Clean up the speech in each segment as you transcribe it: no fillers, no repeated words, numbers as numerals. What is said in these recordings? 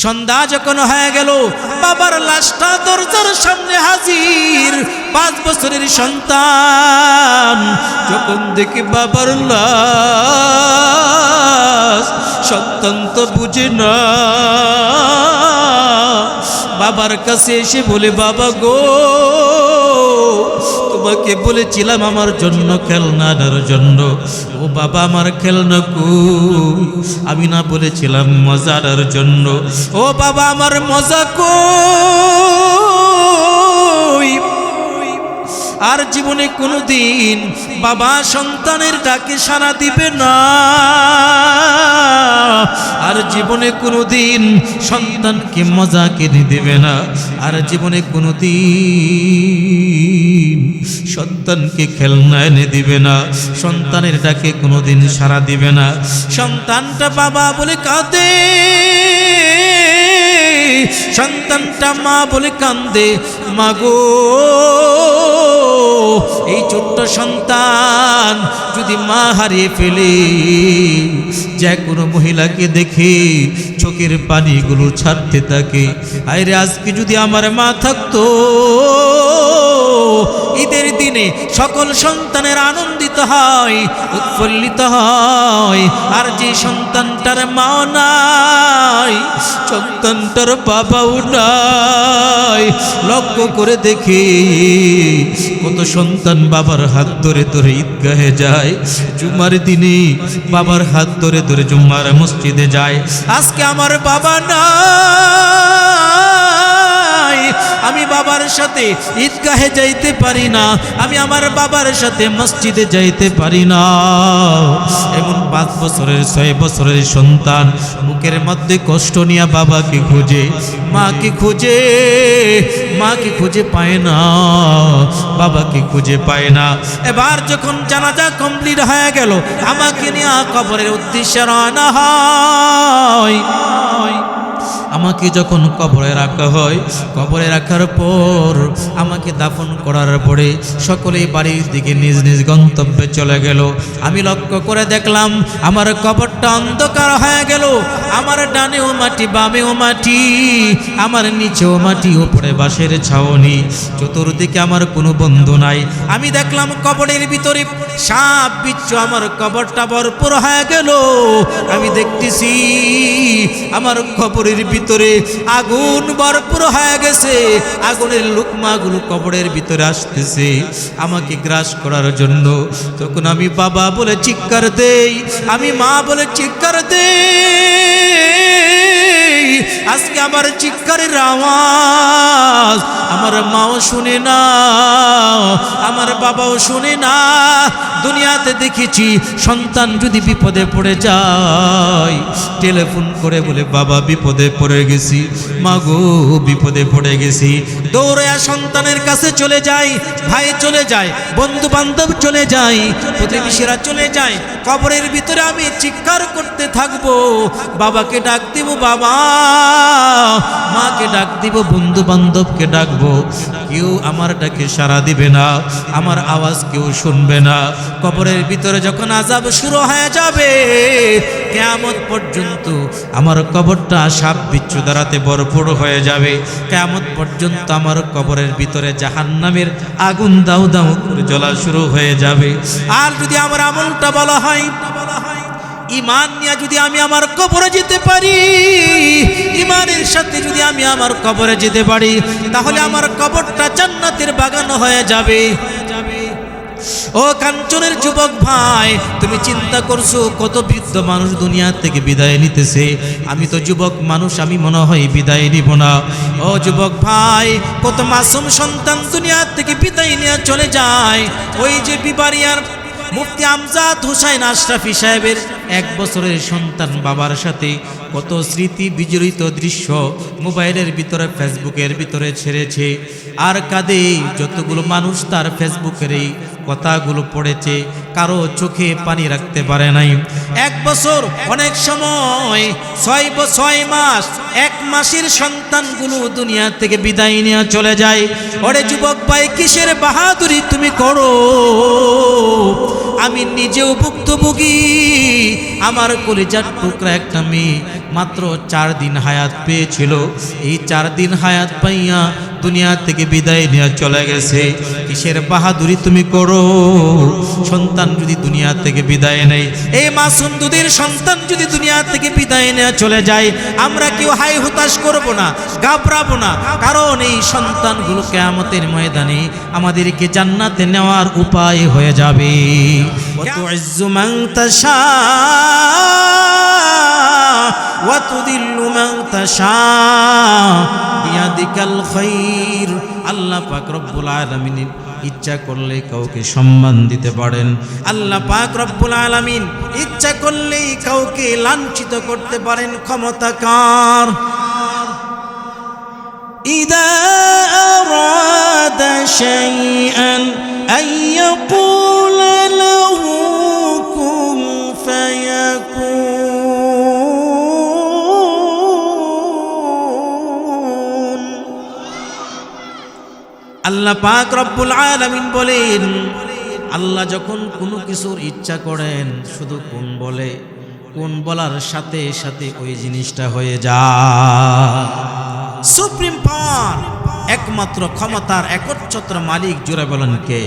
সন্ধ্যা যখন হয়ে গেল, বাবার লাশটা দরজার সামনে হাজির। 5 বছরের সন্তান যখন দেখি বাবার লাশ, সন্তান তো বুঝে না, বাবার কাছে এসে বলে, বাবা গো, তোমাকে বলেছিলাম আমার জন্য খেলনা আনার জন্য। ও বাবা, আমার খেলনা কই? আমি না বলেছিলাম মজা আনার জন্য? ও বাবা, আমার মজা কই? আর জীবনে কোনোদিন বাবা সন্তানের ডাকে সাড়া দিবে না, আর জীবনে কোনোদিন সন্তানকে মজা কিনে দেবে না, আর জীবনে কোনোদিন সন্তানকে খেলনা এনে দিবে না, সন্তানের ডাকে কোনোদিন সাড়া দিবে না। সন্তানটা বাবা বলে কাঁদে, সন্তানটা মা বলে কান্দে। মাগো, এই ছোট্ট সন্তান যদি মা হারিয়ে ফেলে, যে কোনো মহিলাকে দেখে চোখের পানিগুলো ছাড়তে থাকে। আরে আজকে যদি আমার মা থাকতো, ঈদের দিনে সকল সন্তানের আনন্দিত হয়, উৎফুল্লিত হয়। আর যে সন্তানটার মা নাই, সন্তানটার বাবাও নাই, লক্ষ্য করে দেখে কত সন্তান বাবার হাত ধরে ধরে ঈদগাহে যায়, জুমার দিনে বাবার হাত ধরে ধরে জুম্মার মসজিদে যায়। আজকে আমার বাবা নাই, আমি বাবার সাথে ঈদগাহে যাইতে পারি না, আমি আমার বাবার সাথে মসজিদে যাইতে পারি না। এমন 5 বছরের 6 বছরের সন্তান বুকের মধ্যে কষ্ট নিয়ে বাবাকে খুঁজে, মাকে খুঁজে, মাকে খুঁজে পায় না, বাবাকে খুঁজে পায় না। এবার যখন জানাজা কমপ্লিট হয়ে গেল, আমাকে নিয়ে কবরের উদ্দেশ্যে রওনা হয়। আমাকে যখন কবরে রাখা হয়, কবরে রাখার পর আমাকে দাফন করার পরে সকলেই বাড়ির দিকে নিজ নিজ গন্তব্যে চলে গেল। আমি লক্ষ্য করে দেখলাম আমার কবরটা অন্ধকার হয়ে গেল। আমার ডানেও মাটি, বামেও মাটি, আমার নিচেও মাটি, উপরে বাঁশের ছাউনি, চতুর্দিকে আমার কোনো বন্ধু নাই। আমি দেখলাম কবরের ভিতরে সাপ বিচ্ছু, আমার কবরটা ভরপুর হয়ে গেল। আমি দেখতেছি আমার কবরের ভিতরে আগুন ভরপুর হয়ে গেছে, আগুনের লুকমাগুলো কবরের ভিতরে আসতেছে আমাকে গ্রাস করার জন্য। তখন আমি বাবা বলে চিৎকার দেই, আমি মা বলে চিৎকার দেই। আজকে আমার চিৎকারের আওয়াজ আমার মাও শুনে না, আমার বাবাও শুনে না। দুনিয়াতে দেখেছি সন্তান যদি বিপদে পড়ে যায়, টেলিফোন করে বলে বাবা বিপদে পড়ে গেছি, মাগো বিপদে পড়ে গেছি, দৌড়ে সন্তানের কাছে চলে যায়, ভাই চলে যায়, বন্ধু বান্ধব চলে যায়, প্রতিবেশীরা চলে যায়। কবরের ভিতরে আমি চিৎকার করতে থাকবো, বাবাকে ডাক দিব বাবা, মাকে ডাক দিব, বন্ধু বান্ধবকে ডাকবো, কেউ আমার ডাকে সাড়া দিবে না, আমার আওয়াজ কেউ শুনবে না। কবরের ভিতরে যখন আযাব শুরু হয়ে যাবে, কিয়ামত পর্যন্ত আমার কবরটা সাপ বিচ্ছু দ্বারাতে ভরপুর হয়ে যাবে। কিয়ামত পর্যন্ত আমার কবরের ভিতরে জাহান্নামের আগুন দাউ দাউ করে জ্বলা শুরু হয়ে যাবে। আর যদি আমার আমলটা বলা হয়, ঈমান নিয়ে যদি আমি আমার কবরে যেতে পারি, ঈমানের সাথে যদি আমি আমার কবরে যেতে পারি, তাহলে আমার কবরটা জান্নাতের বাগান হয়ে যাবে। ও কাঞ্চনের যুবক ভাই, তুমি চিন্তা করছো কত বৃদ্ধ মানুষ দুনিয়া থেকে বিদায় নিতেছে, আমি তো যুবক মানুষ, আমি মনে হয় বিদায় নিব না। ও যুবক ভাই, কত মাসুম সন্তান দুনিয়া থেকে বিদায় নিয়ে চলে যায়। ওই যে বিবারিয়ার মুফতি আমজাদ হুসাইন আশরাফি সাহেবের 1 বছরের সন্তান বাবার সাথে কত স্মৃতি বিজড়িত দৃশ্য মোবাইলের ভিতরে, ফেসবুকের ভিতরে ছেড়েছে। আর কাঁদে যতগুলো মানুষ তার ফেসবুকের এই কথাগুলো পড়েছে, কারো চোখে পানি রাখতে পারে নাই। 1 বছর, অনেক সময় 6 মাস, 1 মাসের সন্তানগুলো দুনিয়া থেকে বিদায় নিয়ে চলে যায়। ওরে যুবক ভাই, কিসের বাহাদুরি তুমি করো? আমি নিজেও ভুক্তভোগী, আমার কলিজার টুকরা একটা মেয়ে মাত্র 4 দিন হায়াত পেয়েছিল। এই 4 দিন হায়াত পাইয়া দুনিয়া থেকে বিদায় নিয়ে চলে গেছে। কিসের বাহাদুরি তুমি করো? সন্তান যদি দুনিয়া থেকে বিদায় নেয়, এই মাসুম দুধের সন্তান যদি দুনিয়া থেকে বিদায় নিয়ে চলে যায়, আমরা কেউ হাই হুতাশ করব না, ঘাবড়াবো না, কারণ এই সন্তানগুলো কিয়ামতের ময়দানে আমাদেরকে জান্নাতে নেওয়ার উপায় হয়ে যাবে। ওয়াতুইজ্জু মান তাশা ওয়া তুদিল্লু মান তাশা বিয়াদিকাল খায়র। আল্লাহ পাক রব্বুল আলামিন ইচ্ছা করলে কাউকে সম্মান দিতে পারেন। আল্লাহ পাক রব্বুল আলামিন ইচ্ছা করলেই কাউকে লাঞ্ছিত করতে পারেন। ক্ষমতা কার? ইদা আরাদা শাইআন আইয়াকুলা লাহু কুন ফায়াকুন। আল্লাহ পাক রব্বুল আলামিন বলেন, আল্লাহ যখন কোনো কিছুর ইচ্ছা করেন শুধু কোন বলে, কোন বলার সাথে সাথে ওই জিনিসটা হয়ে যায়। সুপ্রিম পাওয়ার, একমাত্র ক্ষমতার একচ্ছত্র মালিক, জোরে বলেন কে?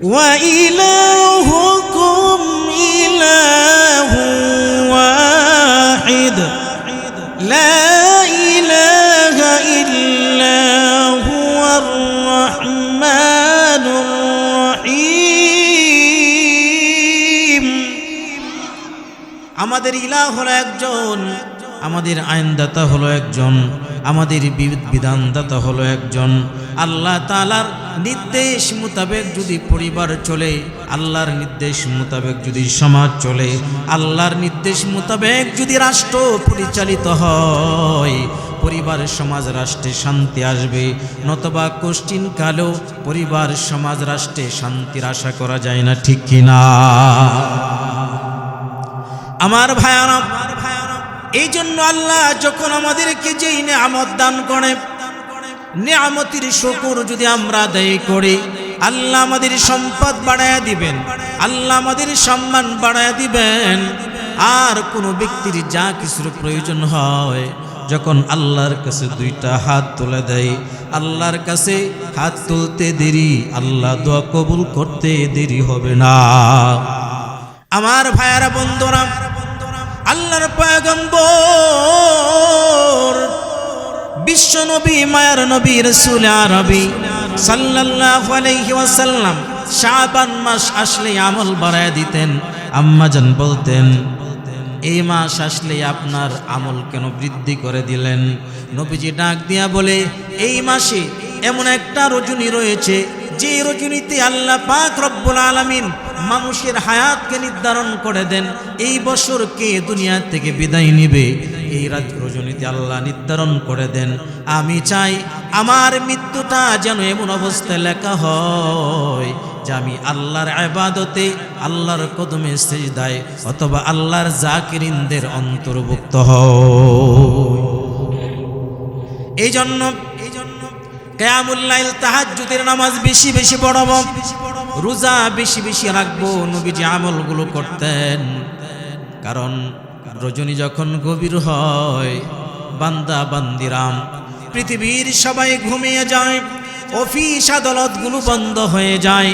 ওয়া ইলাহুকুম ইলাহু ওয়াহিদ লা ইলাহা ইল্লা হুয়ার রাহমানুর রহিম। আমাদের ইলাহ হলো একজন, আমাদের আইনদাতা হলো একজন, আমাদের বিধানদাতা হলো একজন। আল্লাহ তাআলার নির্দেশ মোতাবেক যদি পরিবার চলে, আল্লাহর নির্দেশ মোতাবেক যদি সমাজ চলে, আল্লাহর নির্দেশ মোতাবেক যদি রাষ্ট্র পরিচালিত হয়, পরিবার সমাজ রাষ্ট্রে শান্তি আসবে। নতবা কোশ্চিন কালেও পরিবার সমাজ রাষ্ট্রে শান্তির আশা করা যায় না, ঠিক কিনা? আমার ভাইয়ারা, এই জন্য আল্লাহ যখন আমাদেরকে যেই নিয়ামত দান করে, নিয়ামতের শুকর যদি আমরা আদায় করি, আল্লাহ আমাদের সম্পদ বাড়ায়া দিবেন, আল্লাহ আমাদের সম্মান বাড়ায়া দিবেন। আর কোনো ব্যক্তির যা কিছুর প্রয়োজন হয়, যখন আল্লাহর কাছে দুইটা হাত তুলে দেয়, আল্লাহর কাছে হাত তুলতে দেরি, আল্লাহ দোয়া কবুল করতে দেরি হবে না। আমার ভাইয়ারা, বন্ধুরা, আল্লাহর পয়গম্বর বিশ্ব নবী, মায়ার নবী, রাসূল আরবি সাল্লাল্লাহু আলাইহি ওয়াসাল্লাম শাবান মাস আসলে আমল বাড়ায় দিতেন। আম্মাজান বলতেন, এই মাস আসলে আপনার আমল কেন বৃদ্ধি করে দিলেন? নবীজি ডাক দিয়া বলে, এই মাসে এমন একটা রজনী রয়েছে, যে রজনীতে আল্লাহ পাক রব্বুল আলামিন মানুষের হায়াতকে নির্ধারণ করে দেন, এই বছর কে দুনিয়া থেকে বিদায় নিবে, এই রজনীতে আল্লাহ নির্ধারণ করে দেন। আমি চাই আমার মৃত্যুটা যেন এমন অবস্থায় লেখা হয় যে আমি আল্লাহর ইবাদতে, আল্লাহর কদমে সিজদায়, অথবা আল্লাহর জাকিরিনদের অন্তর্ভুক্ত হই। এই জন্য কিয়ামুল লাইল, তাহাজ্জুদের নামাজ বেশি বেশি পড়ব, রোজা বেশি বেশি রাখবো। নবীজি আমলগুলো করতেন, কারণ রজনী যখন গভীর হয়, বান্দা বান্দিরাম পৃথিবীর সবাই ঘুমিয়ে যায়, অফিস আদালতগুলো বন্ধ হয়ে যায়,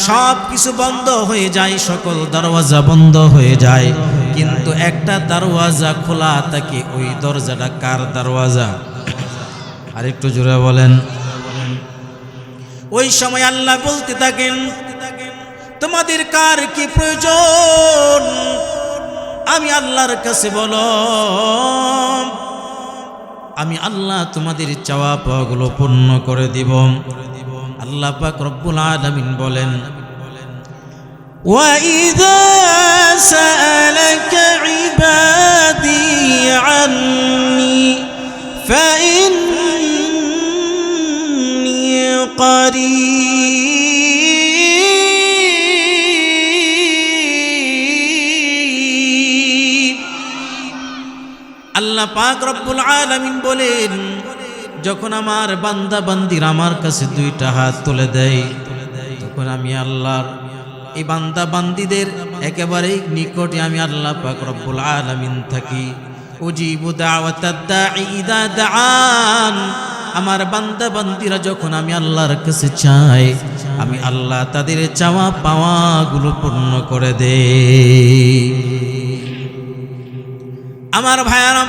সব কিছু বন্ধ হয়ে যায়, সকল দরওয়াজা বন্ধ হয়ে যায়, কিন্তু একটা দরওয়াজা খোলা থাকে। ওই দরজাটা কার দরওয়াজা? আরেকটু জোরে বলেন। ওই সময় আল্লাহ বলতে থাকেন, তোমাদের কার কি প্রয়োজন? আমি আল্লাহর কাছে বলো, আমি আল্লাহ তোমাদের চাওয়া পাওয়াগুলো পূর্ণ করে দিব। আল্লাহ পাক রব্বুল আলামিন বলেন, وَإِذَا سَأَلَكَ عِبَادِي عَنِّي فَإِنِّي قَرِيبٌ। আল্লাহ পাক রব্বুল আলামিন বলেন, যখন আমার বান্দা বান্দির আমার কাছে দুইটা হাত তুলে দেয়, তখন আমি আল্লাহর এই বান্দা বান্দিদের একেবারেই নিকটে আমি আল্লাহ পাক রব্বুল আলামিন থাকি। উজিবু দাওয়াতাদ দাঈ ইযা দাআন, আমার বান্দা বান্দীরা যখন আমি আল্লাহর কাছে চাই, আমি আল্লাহ তাদের চাওয়া পাওয়াগুলো পূর্ণ করে দেই। আমার ভাইয়ারা,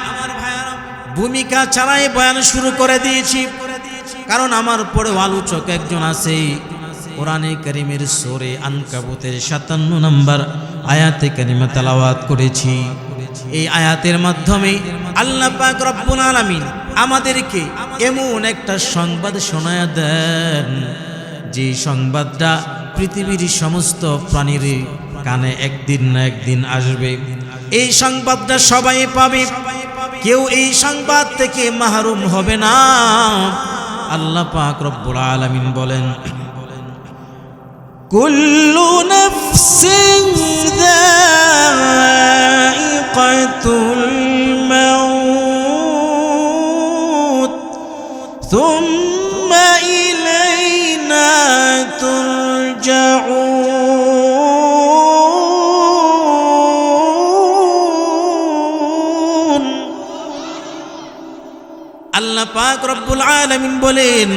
ভূমিকা ছাড়াই বয়ান শুরু করে দিয়েছি, কারণ আমার পরে আলোচক একজন আছে। কোরআনে কারীমের সূরা আনকাবুতের 57 নম্বর আয়াতে কারিমা তেলাওয়াত করেছি। এই আয়াতের মাধ্যমে আল্লাহ পাক রব্বুল আলামিন আমাদেরকে এমন একটা সংবাদ শোনায়া দেন, যে সংবাদটা পৃথিবীর সমস্ত প্রাণীর কানে একদিন না একদিন আসবে। এই সংবাদটা সবাই পাবে, কেউ এই সংবাদ থেকে মাহরুম হবে না। আল্লাহ পাক রব্বুল আলামিন বলেন, কুল্লু নাফসিন যায়িকাতুল মাউত সুম্মা ইলাইনা তুরজাউন। আল্লাহ পাক রব্বুল আলামিন বলেন,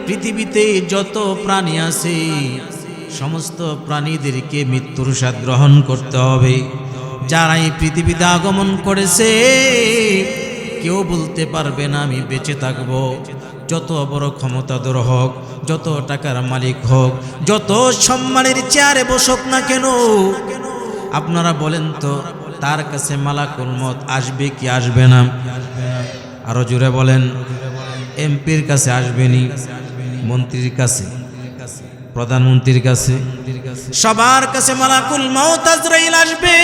পৃথিবীতে যত প্রাণী আছে সমস্ত প্রাণীদেরকে মৃত্যুর স্বাদ গ্রহণ করতে হবে। যারা এই পৃথিবীতে আগমন করেছে কেউ বলতে পারবে না আমি বেঁচে থাকব। যত বড় ক্ষমতাধর হোক, যত টাকার মালিক হোক, যত সম্মানের চেয়ারে বসুক না কেন, আপনারা বলেন তো তার কাছে মালাকুল মউত আসবে কি আসবে না? আরো জোরে বলেন। এমপির কাছে আসবেনি, মন্ত্রীর কাছে, প্রধানমন্ত্রীর কাছে, সবার কাছে মালাকুল মউত আজরাইল আসবে।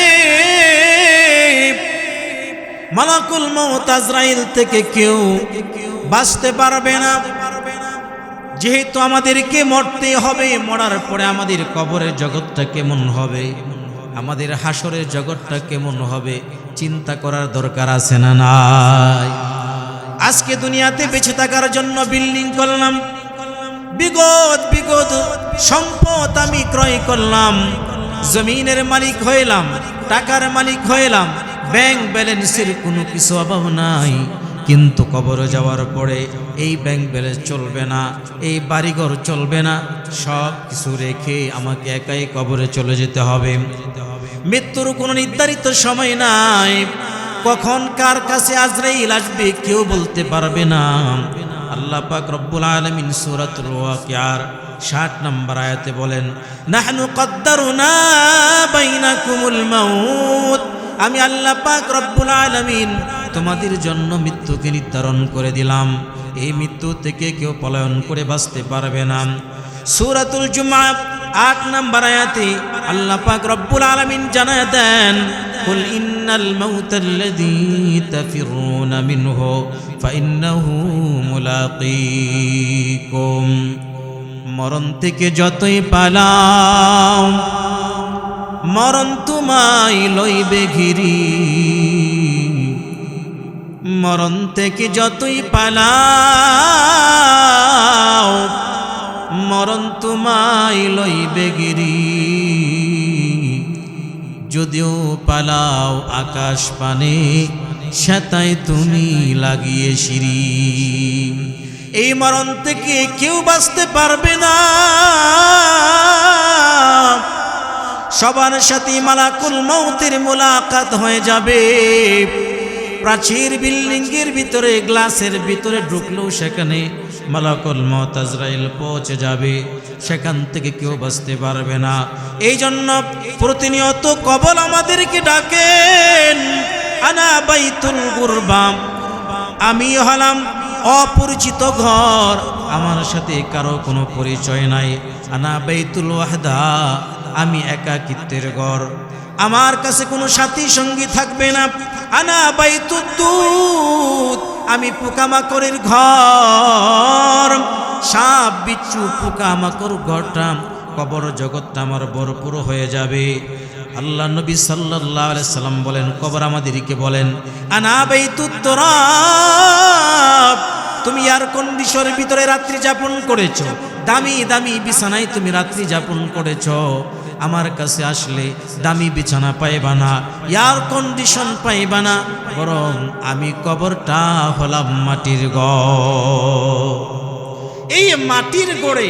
মালাকুল মউত আজরাইল থেকে কেউ বাঁচতে পারবে না। যেহেতু আমাদেরকে মরতে হবে, মরার পরে আমাদের কবরের জগৎটা কেমন হবে, আমাদের হাসরের জগৎটা কেমন হবে, চিন্তা করার দরকার আছে না নাই? আজকে দুনিয়াতে বেঁচে থাকার জন্য বিল্ডিং করলাম, বিগত সম্পদ আমি ক্রয় করলাম, জমিনের মালিক হইলাম, টাকার মালিক হইলাম, ব্যাংক ব্যালেন্সের কোনো কিছু অভাব নাই। কিন্তু কবরে যাওয়ার পরে এই ব্যাংক ব্যালেন্স চলবে না, এই বাড়িঘর চলবে না, সব কিছু রেখে আমাকে একাই কবরে চলে যেতে হবে। মৃত্যুর কোনো নির্ধারিত সময় নাই, কখন কার কাছে আজরাইল আসবে কেউ বলতে পারবে না। আল্লাহ পাক রব্বুল আলামিন সূরাতুল ওয়াকিয়ার 60 নম্বর আয়াতে বলেন, নাহনু কদ্দারনা বাইনাকুমুল মাউত, আমি আল্লাহ পাক রব্বুল আলামিন তোমাদের জন্য মৃত্যুকে নির্ধারণ করে দিলাম। এই মৃত্যু থেকে কেউ পলায়ন করে বাঁচতে পারবে না। সূরাতুল জুমআ 8 নম্বর আয়াতে আল্লাহ পাক রব্বুল আলামিন জানায় দেন, কুল ইন্নাল মাউতাল্লাযী তাফিরুনা মিনহু ফাইন্নাহু মুলাকীকুম, মরণ থেকে যতই পালাও মরণ তোমায় লইবে ঘিরি। মরণ থেকে যতই পালাও মরণ তোমায় লইবে গিরি। যদিও পালাও আকাশ পানে সেতায় তুমি লাগিয়ে সিঁড়ি। এই মরণ থেকে কেউ বাঁচতে পারবে না। সবার সাথে মালাকুল মউতের মুলাকাত হয়ে যাবে। প্রাচীর বিল্ডিংয়ের ভিতরে, গ্লাসের ভিতরে ঢুকলেও সেখানে মালাকুল মউত আজরাইল পৌঁছে যাবে, সেখান থেকে কেউ বাঁচতে পারবে না। এই জন্য প্রতিনিয়ত কবর আমাদেরকে ডাকেন, আনা বাইতুল গুরবাম, আমি হলাম অপরিচিত ঘর, আমার সাথে কারো কোনো পরিচয় নাই। আনা বাইতুল ওয়াহদা, আমি একাকিত্বের ঘর, আমার কাছে কোনো সাথী সঙ্গী থাকবে না। আনা বাইতুদ দুদ, আমি পোকামাকড়ের ঘর, সাপ বিচ্ছু পোকামাকড় ঘরটা, কবর জগৎটা আমার ভরপুর হয়ে যাবে। আল্লাহ নবী সাল্লাল্লাহু আলাইহি সাল্লাম বলেন, কবর আমাদেরকে বলেন, আনা বাইতুত তুরাব, তুমি এয়ার কন্ডিশনের ভিতরে রাত্রি যাপন করেছো, দামি দামি বিছানায় তুমি রাত্রি যাপন করেছো, আমার কাছে আসলে দামি বিছানা পাইবা না, এয়ার কন্ডিশন পাইবা না, বরং আমি কবরটা হলাম মাটির ঘর। এই মাটির গড়ে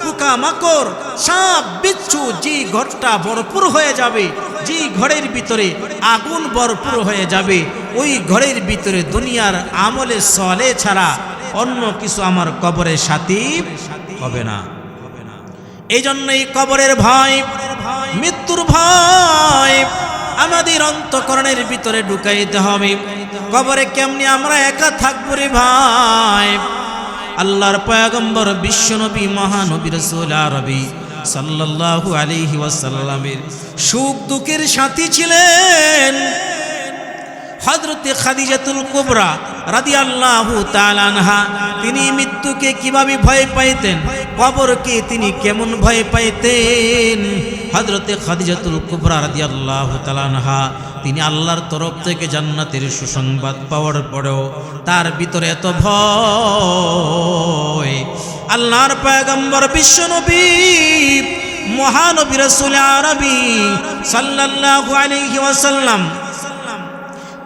পোকামাকড় সাপ বিচ্ছু যে ঘরটা ভরপুর হয়ে যাবে, যে ঘরের ভিতরে আগুন ভরপুর হয়ে যাবে, ওই ঘরের ভিতরে দুনিয়ার আমলে সলে ছাড়া অন্য কিছু আমার কবরের সাথী হবে না। এই জন্য এই কবরের ভয়, মৃত্যুর ভয় আমাদের অন্তঃকরণের ভিতরে ঢুকাইতে হবে। কবরে কেমনি আমরা একা থাকবো রে ভাই? আল্লাহর পয়গম্বর বিশ্বনবী মহানবী রাসূল আরবি সাল্লাল্লাহু আলাইহি ওয়াসাল্লামের সুখ দুঃখের সাথী ছিলেন হযরতে খাদিজাতুল কুবরা রাদিয়াল্লাহু তাআলা আনহা। তিনি মৃত্যুকে কিভাবে ভয় পাইতেন, কবরকে তিনি কেমন ভয় পাইতেন। হযরতে খাদিজাতুল কুবরা রাদিয়াল্লাহু তাআলা আনহা তিনি আল্লাহর তরফ থেকে জান্নাতের সুসংবাদ পাওয়ার পরেও তার ভিতরে এত ভয়। আল্লাহর পয়গম্বর বিশ্বনবী মহানবী রাসূল আরবি সাল্লাল্লাহু আলাইহি ওয়াসাল্লাম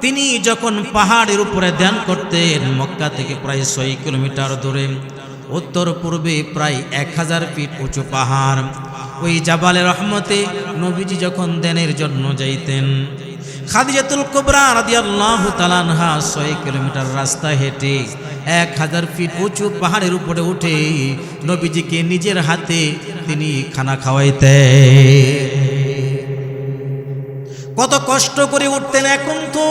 তিনি যখন পাহাড়ের উপরে ধ্যান করতেন, মক্কা থেকে প্রায় 6 কিলোমিটার দূরে উত্তর পূর্বে প্রায় 1000 ফিট উঁচু পাহাড়, ওই জাবালে রহমতে নবীজি যখন ধ্যানের জন্য যাইতেন, খাদিজাতুল কুবরা রাদিয়াল্লাহু তাআলা আনহা 6 কিলোমিটার রাস্তা হেঁটে 1000 ফিট উঁচু পাহাড়ের উপরে উঠে নবীজিকে নিজের হাতে তিনি খানা খাওয়াইতেন। কত কষ্ট করে উঠতেন। এখন তো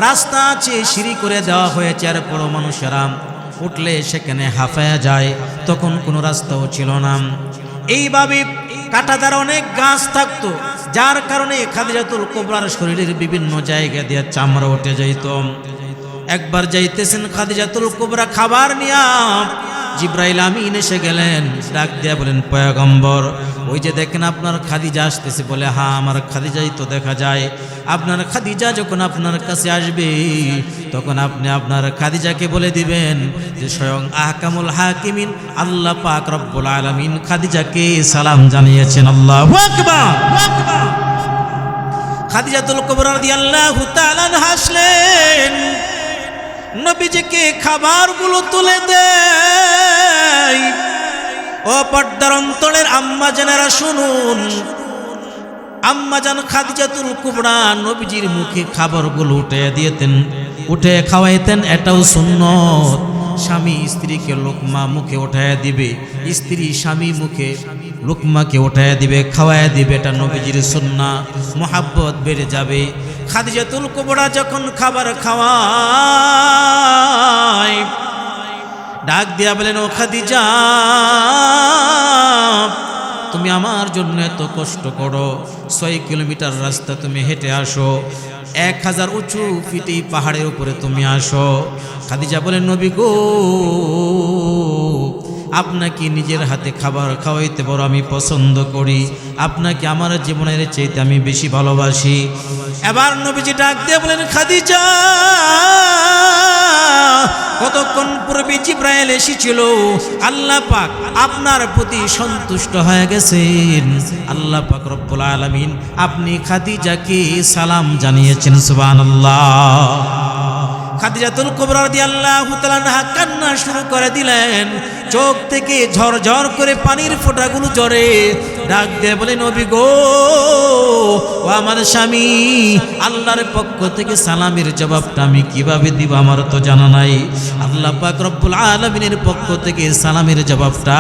রাস্তা আছে, সিঁড়ি করে দেওয়া হয়েছে, আর বড় মানুষেরা উঠলে সেখানে হাঁফায়া যায়, তখন কোনো রাস্তাও ছিল না। এইভাবে কাঁটাদার অনেক গাছ থাকতো, যার কারণে খাদিজাতুল কুবরার শরীরের বিভিন্ন জায়গা দিয়ে চামড়া উঠে যাইত। একবার যাইতেছেন খাদিজাতুল কুবরা খাবার নিয়া, জিব্রাইল আমিন এসে গেলেন, ডাক দিয়া বলেন, পয়গম্বর ওই যে দেখেন আপনার খাদিজা আসতেছে। বলে, হ্যাঁ আমার খাদিজাই তো দেখা যায়। আপনার খাদিজা যখন আপনার কাছে আসবে তখন আপনি আপনার খাদিজাকে বলে দিবেন যে স্বয়ং আহকামুল হাকিমিন আল্লাহ পাক রব্বুল আলামিন খাদিজাকে সালাম জানিয়েছেন। আল্লাহু আকবার। খাদিজাতুল কুবরা রাদিয়াল্লাহু তাআলা হাসলেন, নবীজিকে খাবারগুলো তুলে দেয়। ও পর্দার অন্তরের আম্মা জানেরা শুনুন, আম্মা জান খাদিজাতুল কুবরা নবীজির মুখে খাবারগুলো উঠে দিতেন, উঠে খাওয়াইতেন। এটাও সুন্নত। স্বামী স্ত্রীকে লোকমা মুখে উঠায় দিবে, স্ত্রী স্বামী মুখে লোকমাকে উঠায় দিবে, খাওয়ায় দিবে, এটা নবীজির সুন্নাহ। মোহাব্বত বেড়ে যাবে। খাদিজাতুল কুবরা যখন খাবার খাওয়ায়, ডাক দিয়া বলেন, ও খাদিজা তুমি আমার জন্য এত কষ্ট করো, 6 কিলোমিটার রাস্তা তুমি হেঁটে আসো, 1000 উঁচু ফিটি পাহাড়ের উপরে তুমি আসো। খাদিজা বলেন, নবী গো আপনাকে নিজের হাতে খাবার খাওয়াইতে বড় আমি পছন্দ করি, আপনাকে আমার জীবনের চাইতে আমি বেশি ভালোবাসি। এবার নবীজি ডাক দিয়ে বলেন, খাদিজা কতক্ষণ পূর্বে জিব্রাইল এসেছিল, আল্লাহ পাক আপনার প্রতি সন্তুষ্ট হয়ে গেছেন। আল্লাহ পাক রব্বুল আলামিন আপনি খাদিজাকে সালাম জানিয়েছেন। সুবহানাল্লাহ। খাদিজাতুল কুবরা রাদিয়াল্লাহু তাআলা আনহা কান্না শুরু করে দিলেন, চোখ থেকে ঝরঝর করে পানির ফোঁটাগুলো ঝরে। ডাক দিয়ে বলে, নবী গো ও আমার স্বামী, আল্লাহর পক্ষ থেকে সালামের জবাবটা আমি কিভাবে দিব আমার তো জানা নাই। আল্লাহ পাক রব্বুল আলামিনের পক্ষ থেকে সালামের জবাবটা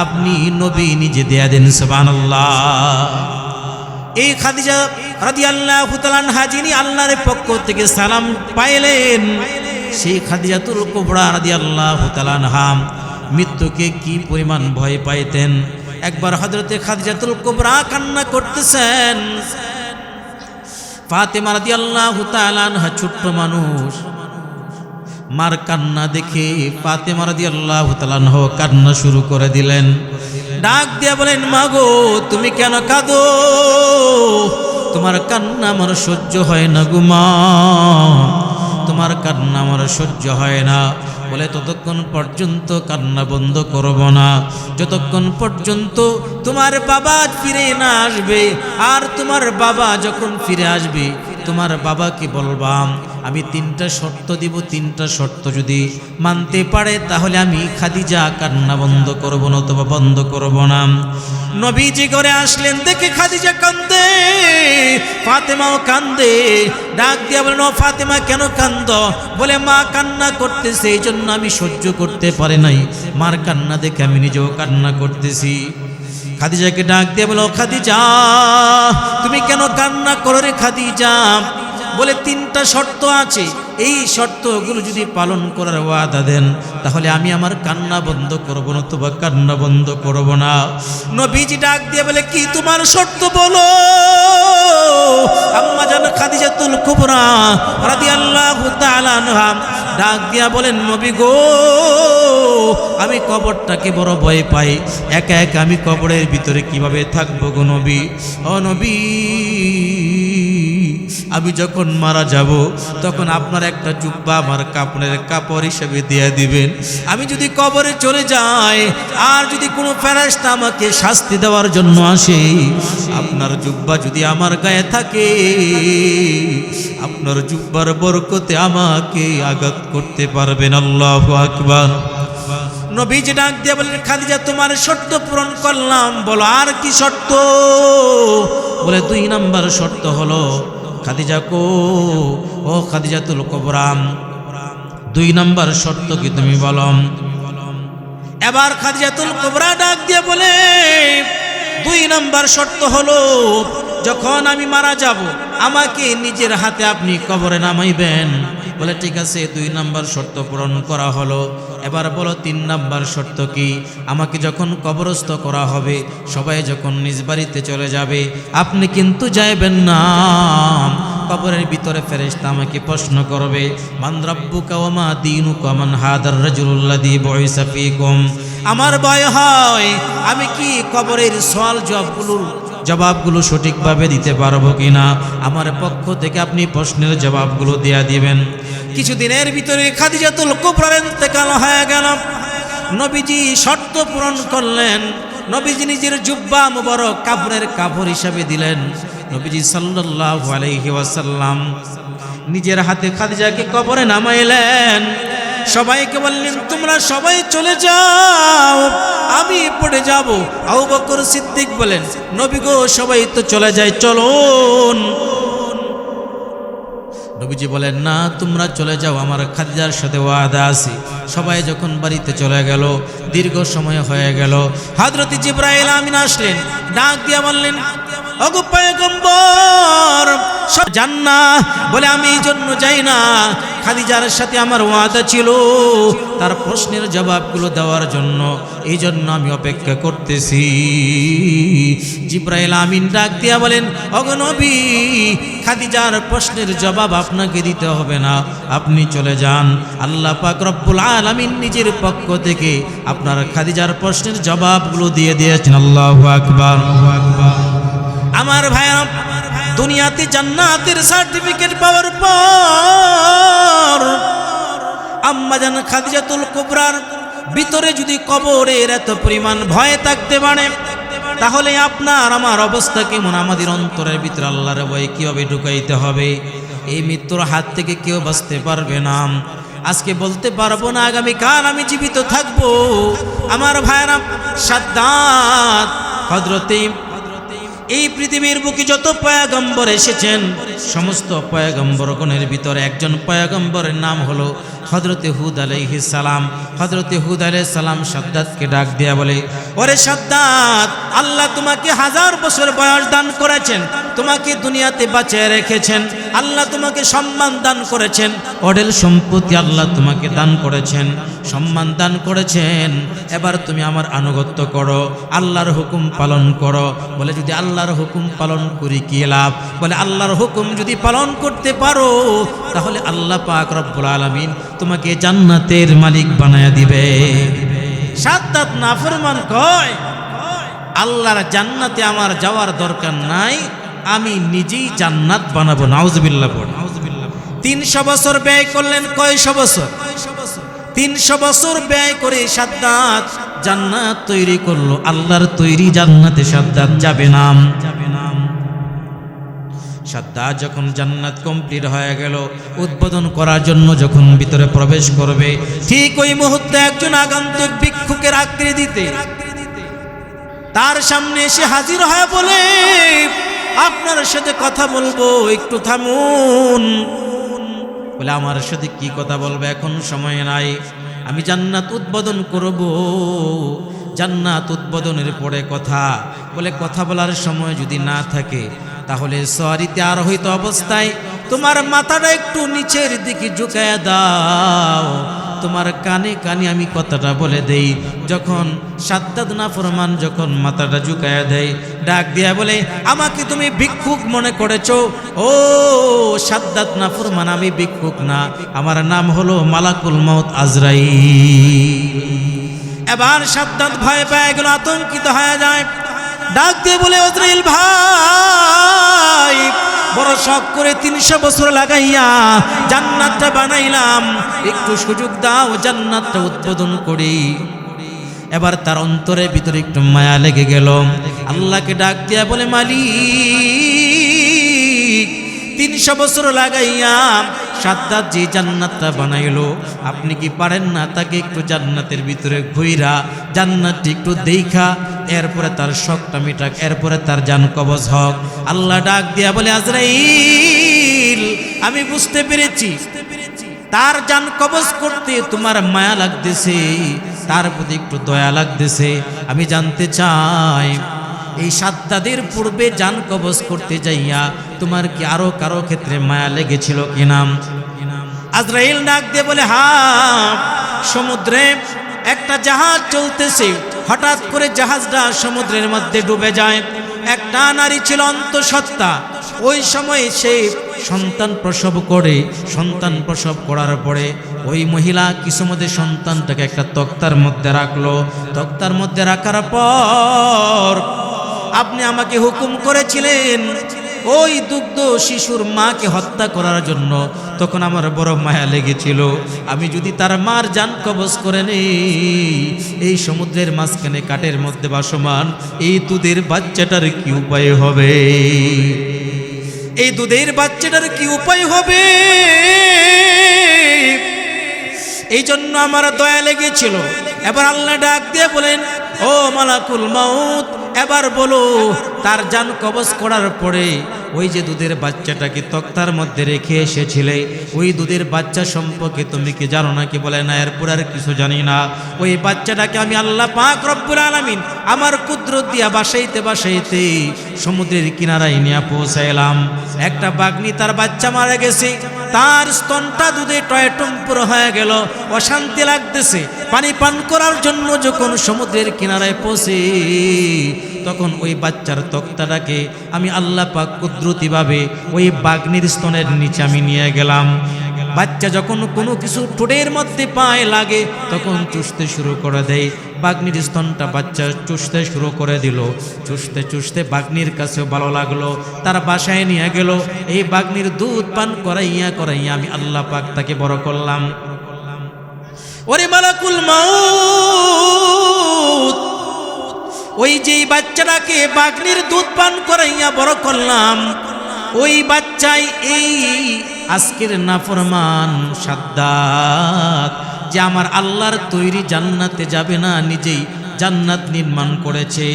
আপনি নবী নিজে দিয়ে দেন। সুবহানাল্লাহ। এই খাদিজা রাদিয়াল্লাহু তাআলা আনহা যিনি আল্লাহর পক্ষ থেকে সালাম পাইলেন, সেই খাদিজাতুল কুবরা রাদিয়াল্লাহু তাআলা আনহা মৃত্যুকে কি পরিমাণ ভয় পাইতেন। একবার হযরতে খাদিজাতুল কুবরা কান্না করতেছেন, ফাতেমা রাদিয়াল্লাহু তাআলা আনহা ছোট্ট মানুষ, মার কান্না দেখে ফাতেমা রাদিয়াল্লাহু তাআলা আনহা কান্না শুরু করে দিলেন। ডাক দিয়া বলেন, মা গো তুমি কেন কাঁদো? তোমার কান্না আমার সহ্য হয় না গো মা, তোমার তোমার কান্না আমার সহ্য হয় না। বলে ততক্ষণ পর্যন্ত কান্না বন্ধ করব না যতক্ষণ পর্যন্ত তোমার বাবা ফিরে না আসবে। আর তোমার বাবা যখন ফিরে আসবে তোমার বাবাকে বলবাম আমি 3টা শর্ত দিব, 3টা শর্ত যদি মানতে পারে তাহলে আমি খাদিজা কান্না বন্ধ করব না, অথবা বন্ধ করব না। নবীজি ঘরে আসলেন, দেখে খাদিজা কান্দে, ফাতেমাও কান্দে। ডাক দিয়া বলেন, ও ফাতেমা কেন কান্দ? বলে মা কান্না করতেছে, এই জন্য আমি সহ্য করতে পারি নাই। মার কান্না দেখে আমি নিজেও কান্না করতেছি। খাদিজাকে ডাক দিয়ে বলো, খাদিজা তুমি কেন কান্না করো রে খাদিজা? বলে 3টা শর্ত আছে, এই শর্তগুলো যদি পালন করার ওয়াদা দেন তাহলে আমি আমার কান্না বন্ধ করব না, অথবা কান্না বন্ধ করব না। নবীজি ডাক দিয়ে বলে, কি তোমার শর্ত বলো? আম্মা জান খাদিজাতুল কুবরা রাদিয়াল্লাহু তাআলা আনহা ডাক দিয়া বলেন, নবী গো আমি কবরটাকে বড় ভয় পাই, একা একা আমি কবরের ভিতরে কিভাবে থাকবো গো নবী? ও নবী আমি যখন মারা যাব তখন আপনার একটা জুব্বা আমার কাপড়ের কাপড় হিসেবে দিয়ে দিবেন। আমি যদি কবরে চলে যাই আর যদি কোনো ফেরেশতা আমাকে শাস্তি দেওয়ার জন্য আসে, আপনার জুব্বা যদি আমার গায়ে থাকে আপনার জুব্বার বরকতে আমাকে আঘাত করতে পারবেন। আল্লাহু আকবার। নবীজি ডাক দিয়ে বলেন, খাদিজা তোমার শর্ত পূরণ করলাম, বলো আর কি শর্ত? বলে 2 নাম্বার শর্ত হলো, খাদিজা কো ও খাদিজাতুল কুবরা 2 নাম্বার শর্ত কি তুমি বলো? এবার খাদিজাতুল কুবরা ডাক দিয়ে বলে, 2 নাম্বার শর্ত হলো যখন আমি মারা যাব আমাকে নিজের হাতে আপনি কবরে নামাইবেন। বলে ঠিক আছে, 2 নাম্বার শর্ত পূরণ করা হলো। এবার বলো 3 নাম্বার শর্ত কি? আমাকে যখন কবরস্থ করা হবে, সবাই যখন নিজ বাড়িতে চলে যাবে, আপনি কিন্তু যাইবেন না। কবরের ভিতরে ফেরেশতা আমাকে প্রশ্ন করবে, মান রাব্বুকা ওয়া মা দীনুকা মান হাদার রাজুলুল্লাযী বুইসা ফীকুম। আমার ভয় হয় আমি কি কবরের সওয়াল জবাবগুলো সঠিকভাবে দিতে পারবো কিনা। আমার পক্ষ থেকে আপনি প্রশ্নের জবাবগুলো দেয়া দিবেন। কিছুদিনের ভিতরে খাদিজাতুল কুবরার ইন্তেকাল হয়ে গেল। নবীজি শর্ত পূরণ করলেন। নবীজি নিজের জুব্বা মুবারক কাপড়ের কাপড় হিসাবে দিলেন। নবীজি সাল্লাল্লাহু আলাইহি ওয়াসাল্লাম নিজের হাতে খাদিজাকে কবরে নামাইলেন। সবাইকে বললেন, তোমরা সবাই চলে যাও, আমি পড়ে যাব। আবু বকর সিদ্দিক বলেন, নবী গো সবাই তো চলে যায়, চলুন। নবীজি বলেন, না তোমরা চলে যাও, আমার খাদিজার সাথে ওয়াদা আছে। সবাই যখন বাড়িতে চলে গেল, দীর্ঘ সময় হয়ে গেল। হযরত জিবরাইল আমিন আসলেন, ডাক দিয়া বললেন, ওগো পয়গম্বর যান না। বলে আমি এই জন্য যাই না, খাদিজার সাথে আমার ওয়াদা ছিল তার প্রশ্নের জবাবগুলো দেওয়ার জন্য, এই জন্য আমি অপেক্ষা করতেছি। জিবরাইল আমিন ডাক দিয়া বলেন, ওগো নবী খাদিজার প্রশ্নের জবাব আপনাকে দিতে হবে না, আপনি চলে যান। আল্লাহ পাক রব্বুল আলামিন নিজের পক্ষ থেকে আপনার খাদিজার প্রশ্নের জবাবগুলো দিয়ে দিয়েছেন। আল্লাহু আকবার। আমার ভাইরা, দুনিয়াতে জান্নাতের সার্টিফিকেট পাওয়ার পর আম্মা জান খাদিজাতুল কুবরার ভিতরে যদি কবরের এত পরিমাণ ভয় থাকতে পারে, তাহলে আপনার আমার অবস্থা কেমন? আমাদের অন্তরের ভিতরে আল্লাহর ভয় কিভাবে ঢুকাইতে হবে? এই মৃত্যুর হাত থেকে কেউ বাঁচতে পারবে না। আজকে বলতে পারবো না আগামীকাল আমি জীবিত থাকবো। আমার ভাইরা, সাদ্দাত হযরতে এই পৃথিবীর বুকে যত পয়গম্বর এসেছেন, সমস্ত পয়গম্বরগণের ভিতরে একজন পয়গম্বরের নাম হলো হযরতে হুদ আলাইহিস সালাম। হযরতে হুদ আলাইহিস সালাম সাদ্দাতকে ডাক দেয়া বলে, ওরে সাদ্দাত, আল্লাহ তোমাকে 1000 বছর বয়স দান করেছেন, তোমাকে দুনিয়াতে বাঁচিয়ে রেখেছেন, আল্লাহ তোমাকে সম্মান দান করেছেন, অঢেল সম্পত্তি আল্লাহ তোমাকে দান করেছেন, সম্মান দান করেছেন। এবার তুমি আমার আনুগত্য করো, আল্লাহর হুকুম পালন করো। বলে যদি আল্লাহর হুকুম পালন করি কি লাভ? বলে আল্লাহর হুকুম যদি পালন করতে পারো তাহলে আল্লাহ পাক রব্বুল আলামিন তোমাকে জান্নাতের মালিক বানায়া দিবে। সাদ্দাত নাফরমান কয়, আল্লাহর জান্নাতে আমার যাওয়ার দরকার নাই, আমি নিজেই জান্নাত বানাবো। নাউজুবিল্লাহ পড়। 300 বছর ব্যয় করলেন। কয়শো বছর? 300 বছর ব্যয় করে সাদ্দাত জান্নাত তৈরি করলো। আল্লাহর তৈরি জান্নাতে সাদ্দাত যাবে না। সাদ্দাত যখন জান্নাত কমপ্লিট হয়ে গেল, উদ্বোধন করার জন্য যখন ভিতরে প্রবেশ করবে, ঠিক ওই মুহূর্তে একজন আগন্তুক ভিক্ষুকের আকৃতিতে তার সামনে এসে হাজির হয়ে বলে, আপনার সাথে কথা বলবো, একটু থামুন। বলে, আমার সাথে কি কথা বলবো? এখন সময় নাই, আমি জান্নাত উদ্বোধন করব। জান্নাত উদ্বোধনের পরে কথা। বলে, কথা বলার সময় যদি না থাকে তাহলে সওয়ারিতে আরোহিত অবস্থায় তোমার মাথাটা একটু নিচের দিকে ঝুঁকায়া দাও, তোমার কানে কানে আমি কথাটা বলে দেই। যখন সাদ্দাত নাফরমান যখন মাথাটা ঝুঁকায়া দেয়, ডাক দিয়া বলে, আমাকে তুমি ভিক্ষুক মনে করেছো? ও সাদ্দাত নাফরমান, আমি ভিক্ষুক না, আমার নাম হলো মালাকুল মউত আজরাইল। এবার সাদ্দাত ভয় পেয়ে গেল, আতঙ্কিত হয়ে যায়। ডাক দিয়ে বলে, আজরাইল ভাই, বড় শখ করে 300 বছর লাগাইয়া জান্নাতটা বানাইলাম, একটু সুযোগ দাও, জান্নাতটা উদ্বোধন করি। এবার তার অন্তরের ভিতরে একটু মায়া লেগে গেল। আল্লাহকে ডাক দিয়া বলে, মালিক, 300 বছর লাগাইয়া সাদ্দাত যে জান্নাতটা বানাইলো, আপনি কি পারেন না তাকে একটু জান্নাতের ভিতরে ঘুইরা জান্নাতটি একটু দেখা, এরপরে তার শখটা মিটাক, এরপরে তার জান কবজ হক। আল্লাহ ডাক দিয়া বলে, আজরাইল, আমি বুঝতে পেরেছি তার জান কবজ করতে তোমার মায়া লাগতেছে, তার প্রতি একটু দয়া লাগতেছে। আমি জানতে চাই, এই সাদ্দাতের পূর্বে জান কবজ করতে যাইয়া তোমার কি আরো কারো ক্ষেত্রে মায়া লেগেছিল কিনা? আজরাইল ডাক দিয়ে বলে, হ্যাঁ, সমুদ্রে একটা জাহাজ চলতেছে, হঠাৎ করে জাহাজটা সমুদ্রের মধ্যে ডুবে যায়। একটা নারী ছিল অন্তঃসত্ত্বা, ওই সময় সে সন্তান প্রসব করে। সন্তান প্রসব করার পরে ওই মহিলা কিছু মধ্যে সন্তানটাকে একটা তক্তার মধ্যে রাখলো। তক্তার মধ্যে রাখার পর আপনি আমাকে হুকুম করেছিলেন ওই দুগ্ধ শিশুর মাকে হত্যা করার জন্য। তখন আমার বড় মায়া লেগেছিল, আমি যদি তার মার জান কবজ করে নেই, এই সমুদ্রের মাঝখানে কাঠের মধ্যে ভাসমান এই দুধের বাচ্চাটার কি উপায় হবে? এই দুধের বাচ্চাটার কি উপায় হবে? এই জন্য আমার দয়া লেগেছিল। এবার আল্লাহ ডাক দিয়ে বলেন, ও মালাকুল মউত, এবার বলো, তার জান কবজ করার পরে ওই যে দুধের বাচ্চাটাকে তক্তার মধ্যে রেখে এসেছিলে, ওই দুধের বাচ্চা সম্পর্কে তুমি কি জানো নাকি? বলে, না, এরপর আর কিছু জানি না। ওই বাচ্চাটাকে আমি আল্লাহ পাক রব্বুল আলামিন আমার কুদরত দিয়া বাসাইতে বাসাইতে সমুদ্রের কিনারায় নিয়ে পৌঁছাইলাম। একটা বাঘনি তার বাচ্চা মারা গেছে, তার স্তনটা দুধে টয়টম্পুর হয়ে গেল, অশান্তি লাগতেছে। পানি পান করার জন্য যখন সমুদ্রের কিনারায় পৌঁছে, তখন ওই বাচ্চার তক্তাটাকে আমি আল্লাহ পাক কুদরতিভাবে ওই বাঘনির স্তনের নিচে আমি নিয়ে গেলাম। বাচ্চা যখন কোনো কিছু ঠোঁটের মধ্যে পায়ে লাগে তখন চুষতে শুরু করে দেয়। বাঘনির স্তনটা বাচ্চা চুষতে শুরু করে দিল। চুষতে চুষতে বাঘনির কাছেও ভালো লাগলো, তার বাসায় নিয়ে গেল। এই বাঘনির দুধ পান করাইয়া করাইয়া আমি আল্লাহ পাক তাকে বড় করলাম। ওরে মালাকুল মউত, ওই যে বাচ্চাটাকে বাঘনির দুধ পান করাইয়া বড় করলাম, ওই বাচ্চাই এই আজকের নাফরমান সাদ্দাত, যে আমার আল্লাহর তৈরি জান্নাতে যাবে না, নিজেই জান্নাত নির্মাণ করেছে।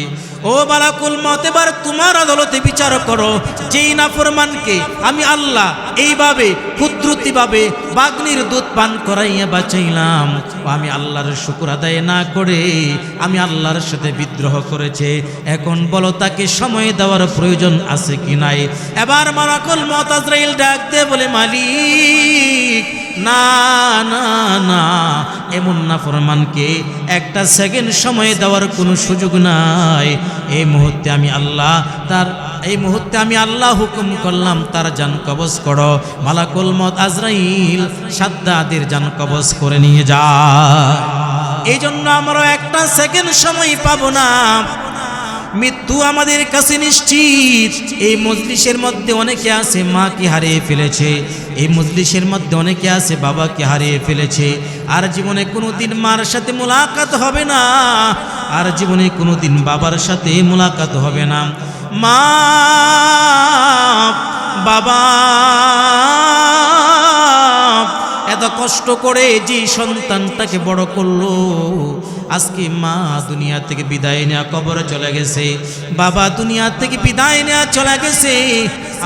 ও মালাকুল মউত, এবার তোমার আদালতে বিচার করো, যেই নাফরমানকে আমি আল্লাহ এইভাবে কুদরতিভাবে বাঘনির দুধ পান করাইয়া বাঁচাইলাম, আমি আল্লাহর শুকর আদায় না করে আমি আল্লাহর সাথে বিদ্রোহ করেছে। এখন বলো, তাকে সময় দেওয়ার প্রয়োজন আছে কি নাই? এবার মালাকুল মউত আজরাইল ডাক দিয়ে বলে, মালিক, না না না, এমন নাফরমানকে একটা সেকেন্ড সময় দেওয়ার কোনো সুযোগ নাই। এই মুহূর্তে আমি আল্লাহ হুকুম করলাম, তার জান কবজ করো। মালাকুল মউত আজরাইল সাদ্দাতের জান কবজ করে নিয়ে যায়। এই জন্য আমরা একটা সেকেন্ড সময় পাবো না। মৃত্যু আমাদের কাছে নিশ্চিত। এই মজলিসের মধ্যে অনেকে আছে মাকে হারিয়ে ফেলেছে, এই মজলিসের মধ্যে অনেকে আছে বাবাকে হারিয়ে ফেলেছে। আর জীবনে কোনোদিন মার সাথে মোলাকাত হবে না, আর জীবনে কোনোদিন বাবার সাথে মোলাকাত হবে না। মা বাবা এত কষ্ট করে যে সন্তানটাকে বড় করলো, আজকে মা দুনিয়া থেকে বিদায় নেওয়া কবরে চলে গেছে, বাবা দুনিয়া থেকে বিদায় নেওয়া চলে গেছে,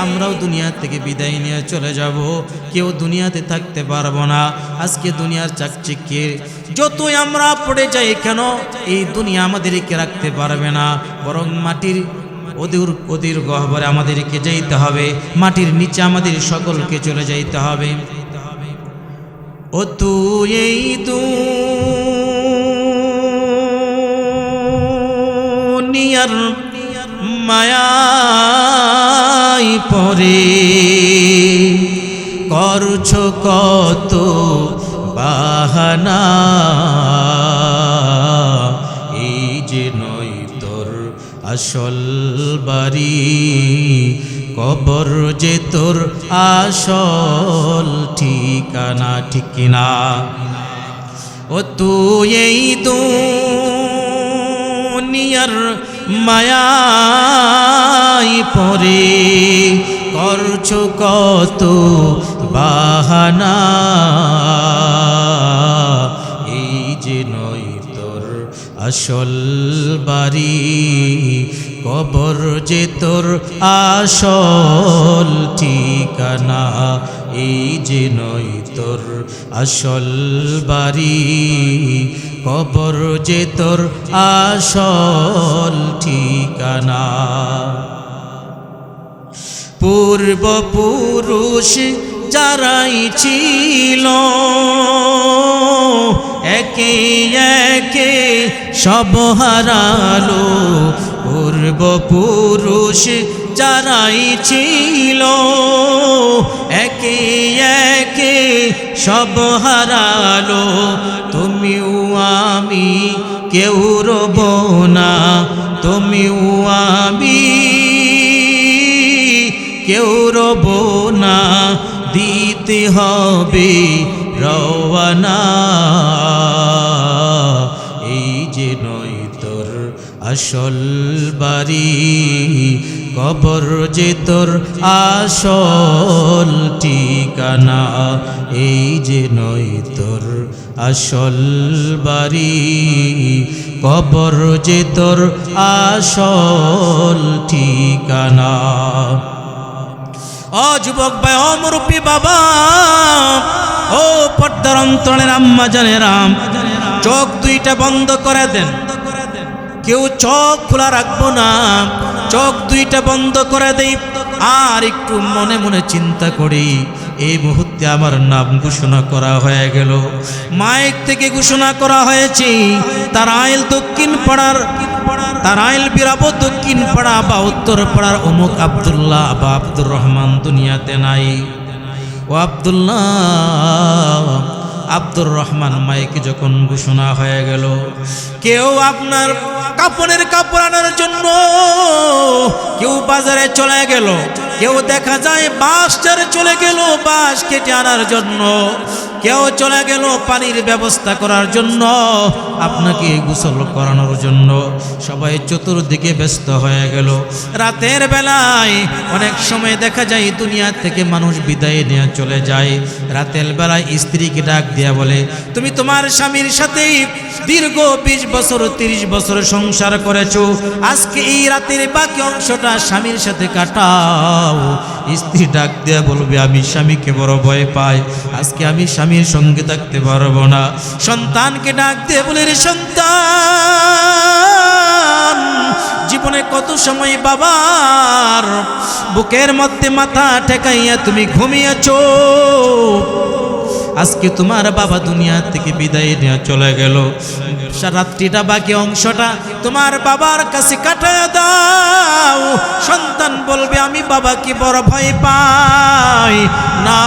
আমরাও দুনিয়া থেকে বিদায় নিয়ে চলে যাব। কেউ দুনিয়াতে থাকতে পারবো না। আজকে দুনিয়ার চাকচিক্যে যতই আমরা পড়ে যাই কেন, এই দুনিয়া আমাদেরকে রাখতে পারবে না, বরং মাটির ওদের গহ্বরে আমাদেরকে যাইতে হবে, মাটির নিচে আমাদের সকলকে চলে যাইতে হবে। ও তুই এই দুনিয়ার মায়ায় পড়ে করছো কত বাহানা, এই যে নয় তোর আসল বাড়ি, কবর যে তোর আসল ঠিকানা, ঠিক কিনা? ও তুই এই দুনিয়ার মায়ায় পড়ে করছো কত বাহানা, এই যে নয় তোর আসল বাড়ি, কবর যে তোর আসল ঠিকানা, এই যে নয় তোর আসল বাড়ি, কবর যে তোর আসল ঠিকানা। পূর্বপুরুষ যারাই ছিল একে একে সব হারালো, পূর্বপুরুষ যারাই ছিল একে একে সব হারালো, তুমিও আমি কেউ রব না, তুমিও আমি কেউ রব না, দিতে হবে রওয়ানা, এই যে নয় তোর আসল বাড়ি, কবর যে তোর আসল ঠিকানা, এই যে নয় তোর আসল বাড়ি, কবর যে তোর আসল ঠিকানা। ও যুবক ভাই, ও মুরব্বী বাবা, ও পর্দার অন্তরের আম্মা জানেরাম, চোখ দুইটা বন্ধ করে দেন, কেউ চোখ খোলা রাখবো না, চোখ দুইটা বন্ধ করে দেই। আর একটু মনে মনে চিন্তা করি, এই মুহূর্তে আমার নাম ঘোষণা করা হয়ে গেল, মাইক থেকে ঘোষণা করা হয়েছে তারাইল দক্ষিণ পাড়ার, তারাইল বিরাবো দক্ষিণ পাড়া বা উত্তর পাড়ার অমুক আব্দুল্লাহ বা আব্দুর রহমান দুনিয়াতে নাই। ও আব্দুল্লাহ, আব্দুর রহমান মাইকে যখন ঘোষণা হয়ে গেল, কেউ আপনার কাপড়ের কাপড় আনার জন্য কেউ বাজারে চলে গেল, কেউ দেখা যায় বাঁশ চড়ে চলে গেল বাঁশ কেটে আনার জন্য, কেউ চলে গেল পানির ব্যবস্থা করার জন্য, আপনাকে গোসল করানোর জন্য, সবাই চতুর্দিকে ব্যস্ত হয়ে গেল। রাতের বেলায় অনেক সময় দেখা যায় দুনিয়া থেকে মানুষ বিদায় নিয়ে চলে যায়, রাতের বেলায় স্ত্রীকে ডাক দিয়া বলে, তুমি তোমার স্বামীর সাথেই দীর্ঘ 20 বছর 30 বছর সংসার করেছো, আজকে এই রাতের বাকি অংশটা স্বামীর সাথে কাটাও। স্ত্রী ডাক দিয়া বলবে, আমি স্বামীকে বড় ভয় পাই, আজকে আমি স্বামীর সঙ্গে থাকতে পারবো না। সন্তানকে ডাক দিয়ে বলে, রে সন্তান, জীবনে কত সময় বাবার বুকের মধ্যে মাথা ঠেকাইয়া তুমি ঘুমিয়েছো, আজকে তোমার বাবা দুনিয়া থেকে বিদায় নিয়ে চলে গেল, রাত্রিটা বাকি অংশটা তোমার বাবার কাছে কাটায় দাও। সন্তান বলবে, আমি বাবাকে বড় ভয় পাই না,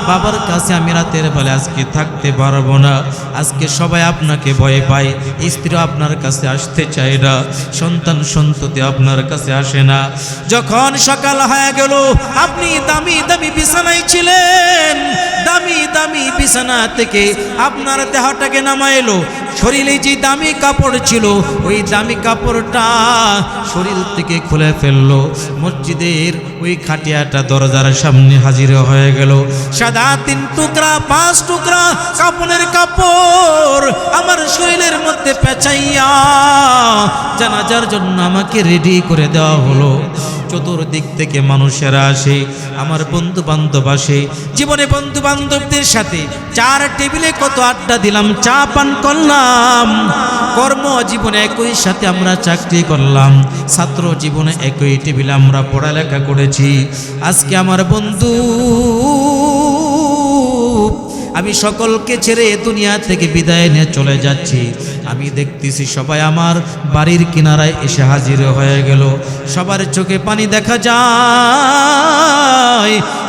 বাবার কাছে আমি রাতের বেলা আজকে থাকতে পারবো না, আজকে সবাই আপনাকে ভয় পায়, স্ত্রী আপনার কাছে আসতে চায় না, সন্তান সন্ততি আপনার কাছে আসে না। যখন সকাল হয়ে গেল, আপনি দামি দামি বিছানায় ছিলেন, দামি দামি বিছানা থেকে আপনার দেহটাকে নামাইলো, শরীরে যে দামি কাপড় ছিল ওই দামি কাপড়টা শরীর থেকে খুলে ফেললো, মসজিদের ওই খাটিয়াটা দরজার সামনে হাজির হয়ে গেল। সাদা 3 টুকরা 5 টুকরা কাপড়ের কাপড় আমার শরীরের মধ্যে পেঁচাইয়া জানাজার জন্য আমাকে রেডি করে দেওয়া হলো। চতুর্দিক থেকে মানুষেরা আসে, আমার বন্ধু বান্ধব আসে। জীবনে বন্ধু বান্ধবদের সাথে 4 টেবিলে কত আড্ডা দিলাম, চা পান করলাম। কর্ম জীবনে একই সাথে আমরা চাকরি করলাম, ছাত্র জীবনে একই টেবিলে আমরা পড়ালেখা করেছি। আজকে আমার বন্ধু আমি সকলকে ছেড়ে দুনিয়া থেকে বিদায় নিয়ে চলে যাচ্ছি। আমি দেখতেছি সবাই আমার বাড়ির কিনারায় এসে হাজির হয়ে গেল। সবার চোখে পানি দেখা যায়,